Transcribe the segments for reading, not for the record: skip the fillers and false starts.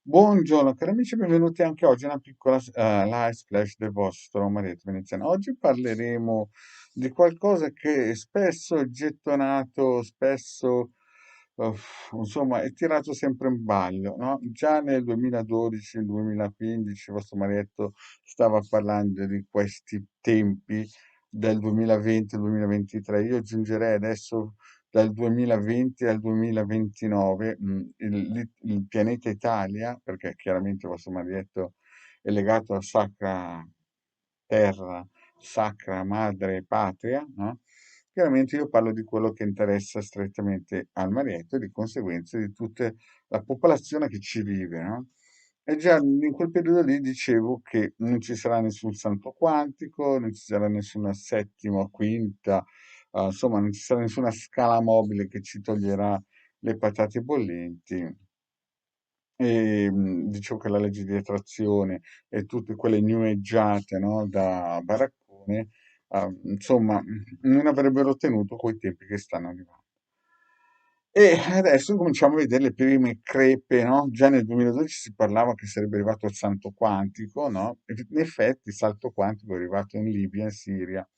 Buongiorno cari amici, benvenuti anche oggi a una piccola live splash del vostro Marietto Veneziano. Oggi parleremo di qualcosa che spesso è gettonato, spesso insomma è tirato sempre in ballo, no? Già nel 2012, 2015 il vostro Marietto stava parlando di questi tempi del 2020 al 2023. Io aggiungerei adesso dal 2020 al 2029, il pianeta Italia, perché chiaramente il vostro Marietto è legato a Sacra Terra, Sacra Madre Patria, no? Chiaramente io parlo di quello che interessa strettamente al Marietto e di conseguenza di tutta la popolazione che ci vive, no? E già in quel periodo lì dicevo che non ci sarà nessun santo quantico, non ci sarà nessuna settima, quinta, insomma non ci sarà nessuna scala mobile che ci toglierà le patate bollenti. E dicevo che la legge di attrazione e tutte quelle new ageate, no, da baraccone, insomma, non avrebbero ottenuto quei tempi che stanno arrivando. E adesso cominciamo a vedere le prime crepe, no? Già nel 2012 si parlava che sarebbe arrivato il salto quantico, no? E in effetti il salto quantico è arrivato in Libia, in Siria,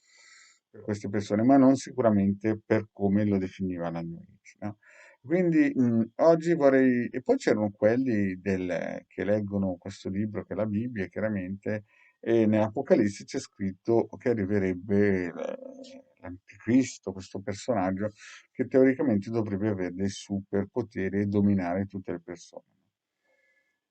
per queste persone, ma non sicuramente per come lo definiva la New Age, no? Quindi oggi vorrei... E poi c'erano quelli che leggono questo libro, che è la Bibbia, chiaramente, e nell'Apocalisse c'è scritto che arriverebbe l'Anticristo, questo personaggio che teoricamente dovrebbe avere dei superpoteri e dominare tutte le persone.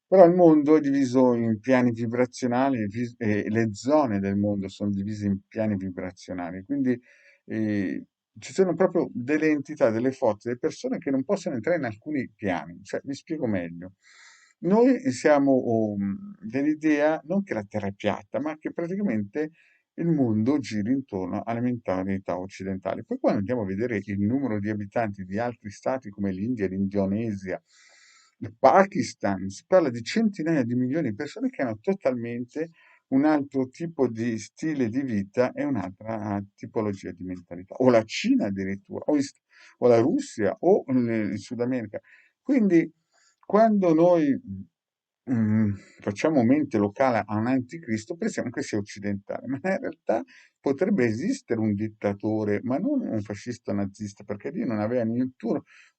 Però il mondo è diviso in piani vibrazionali e le zone del mondo sono divise in piani vibrazionali, quindi eh, ci sono proprio delle entità, delle forze, delle persone che non possono entrare in alcuni piani. Cioè, mi spiego meglio. Noi siamo dell'idea non che la Terra è piatta, ma che praticamente il mondo gira intorno alle mentalità occidentali. Poi quando andiamo a vedere il numero di abitanti di altri stati come l'India, l'Indonesia, il Pakistan, si parla di centinaia di milioni di persone che hanno totalmente un altro tipo di stile di vita e un'altra tipologia di mentalità. O la Cina addirittura, o la Russia, o il Sud America. Quindi quando noi facciamo mente locale a un anticristo, pensiamo che sia occidentale, ma in realtà potrebbe esistere un dittatore, ma non un fascista nazista, perché lì non aveva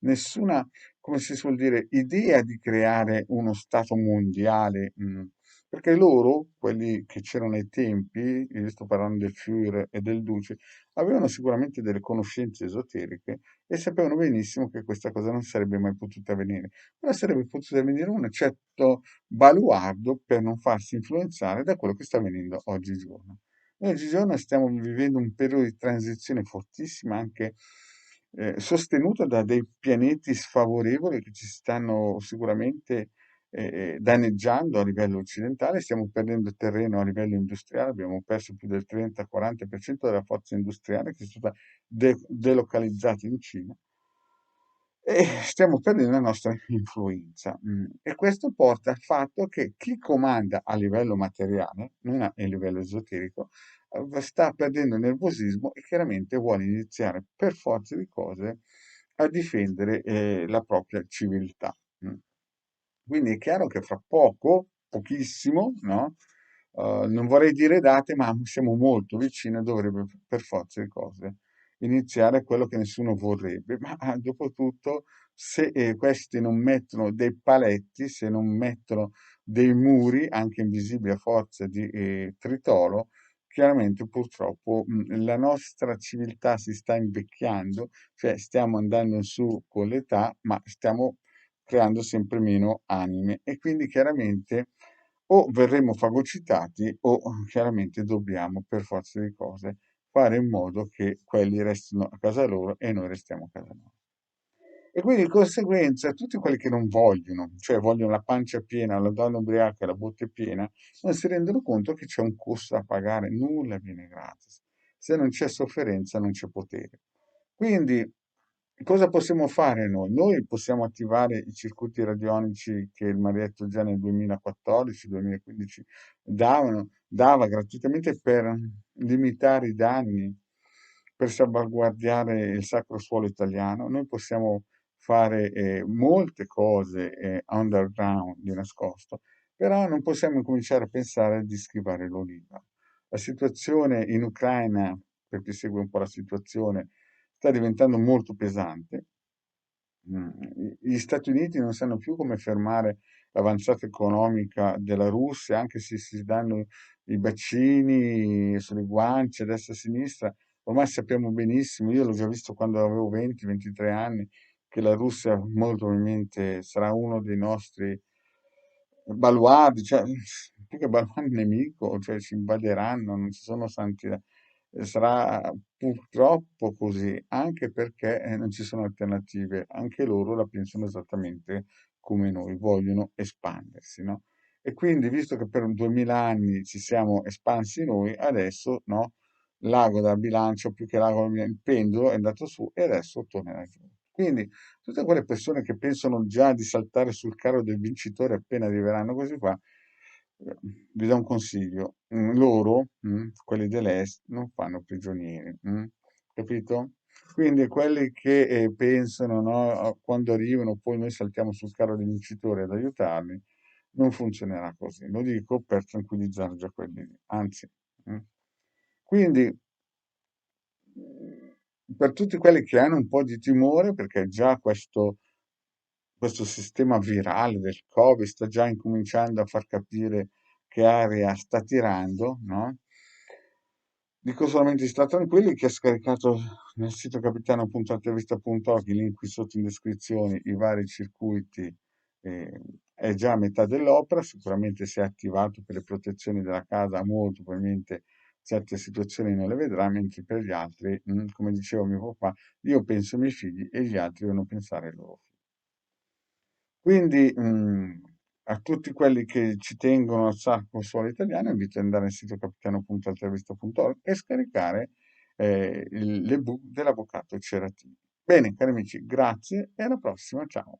nessuna, come si suol dire, idea di creare uno Stato mondiale, perché loro, quelli che c'erano ai tempi, io sto parlando del Führer e del Duce, avevano sicuramente delle conoscenze esoteriche e sapevano benissimo che questa cosa non sarebbe mai potuta avvenire, però sarebbe potuta avvenire un certo baluardo per non farsi influenzare da quello che sta avvenendo oggigiorno. Noi oggigiorno stiamo vivendo un periodo di transizione fortissima, anche sostenuto da dei pianeti sfavorevoli che ci stanno sicuramente danneggiando a livello occidentale, stiamo perdendo terreno a livello industriale, abbiamo perso più del 30-40% della forza industriale che è stata delocalizzata in Cina e stiamo perdendo la nostra influenza. E questo porta al fatto che chi comanda a livello materiale, non a livello esoterico, sta perdendo il nervosismo e chiaramente vuole iniziare per forza di cose a difendere la propria civiltà. Quindi è chiaro che fra poco, pochissimo, no? Non vorrei dire date, ma siamo molto vicini e dovrebbe per forza di cose iniziare quello che nessuno vorrebbe. Ma dopo tutto, se questi non mettono dei paletti, se non mettono dei muri, anche invisibili a forza di tritolo, chiaramente purtroppo la nostra civiltà si sta invecchiando, cioè stiamo andando su con l'età, ma stiamo creando sempre meno anime e quindi chiaramente o verremo fagocitati o chiaramente dobbiamo per forza di cose fare in modo che quelli restino a casa loro e noi restiamo a casa nostra. E quindi di conseguenza tutti quelli che non vogliono, cioè vogliono la pancia piena, la donna ubriaca e la botte piena, non si rendono conto che c'è un costo da pagare, nulla viene gratis. Se non c'è sofferenza non c'è potere. Quindi cosa possiamo fare noi? Noi possiamo attivare i circuiti radionici che il Marietto già nel 2014-2015 dava gratuitamente per limitare i danni, per salvaguardare il sacro suolo italiano. Noi possiamo fare molte cose underground di nascosto, però non possiamo cominciare a pensare di schivare l'oliva. La situazione in Ucraina, per chi segue un po' la situazione, sta diventando molto pesante. Gli Stati Uniti non sanno più come fermare l'avanzata economica della Russia, anche se si danno i bacini sulle guance a destra e a sinistra. Ormai sappiamo benissimo, io l'ho già visto quando avevo 20-23 anni, che la Russia molto probabilmente sarà uno dei nostri baluardi, cioè più che baluardi nemico, cioè ci invaderanno, non ci sono santi. Sarà purtroppo così, anche perché non ci sono alternative, anche loro la pensano esattamente come noi, vogliono espandersi, no? E quindi, visto che per 2000 anni ci siamo espansi noi, adesso, no? L'ago da bilancio, più che l'ago, il pendolo è andato su e adesso tornerà giù. Quindi, tutte quelle persone che pensano già di saltare sul carro del vincitore appena arriveranno così qua, vi do un consiglio. Loro, quelli dell'Est, non fanno prigionieri, capito? Quindi quelli che pensano, no, quando arrivano, poi noi saltiamo sul carro dei vincitori ad aiutarli, non funzionerà così. Lo dico per tranquillizzare già quelli lì. Anzi, mm. Quindi per tutti quelli che hanno un po' di timore, perché già questo sistema virale del Covid sta già incominciando a far capire che aria sta tirando, no? Dico solamente di stare tranquilli che ha scaricato nel sito capitano.altavista.org, il link qui sotto in descrizione, i vari circuiti, è già a metà dell'opera, sicuramente si è attivato per le protezioni della casa, molto probabilmente certe situazioni non le vedrà, mentre per gli altri, come diceva mio papà, io penso ai miei figli e gli altri devono pensare ai loro figli. Quindi, a tutti quelli che ci tengono al sacco suolo italiano, invito ad andare al sito capitano.altavista.org e scaricare l'ebook dell'avvocato Ceratini. Bene, cari amici, grazie e alla prossima, ciao.